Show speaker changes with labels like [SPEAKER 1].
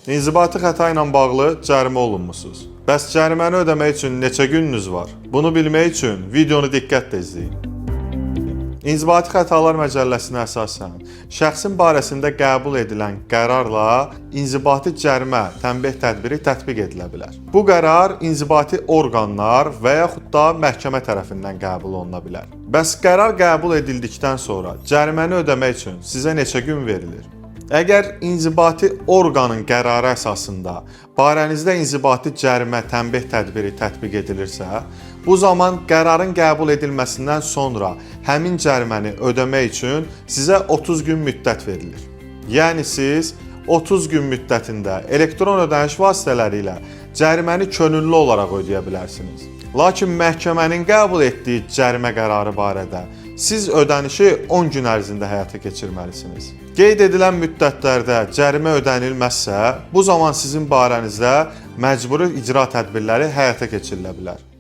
[SPEAKER 1] İnzibati xəta ilə bağlı cərimə olunmusunuz. Bəs cəriməni ödəmək üçün neçə gününüz var? Bunu bilmək üçün videonu diqqətlə izləyin. İnzibati xətalar məcəlləsinə əsasən şəxsin barəsində qəbul edilən qərarla inzibati cərimə tənbeh tədbiri tətbiq edilə bilər. Bu qərar inzibati orqanlar və yaxud da məhkəmə tərəfindən qəbul oluna bilər. Bəs qərar qəbul edildikdən sonra cəriməni ödəmək üçün sizə neçə gün verilir? Əgər inzibati orqanın qərarı əsasında barənizdə inzibati cərimə tənbeh tədbiri tətbiq edilirsə, bu zaman qərarın qəbul edilməsindən sonra həmin cəriməni ödəmək üçün sizə 30 gün müddət verilir. Yəni siz 30 gün müddətində elektron ödəniş vasitələri ilə cəriməni könüllü olaraq ödəyə bilərsiniz. Lakin məhkəmənin qəbul etdiyi cərimə qərarı barədə siz ödənişi 10 gün ərzində həyata keçirməlisiniz. Qeyd edilən müddətlərdə cərimə ödənilməzsə, bu zaman sizin barənizdə məcburi icra tədbirləri həyata keçirilə bilər.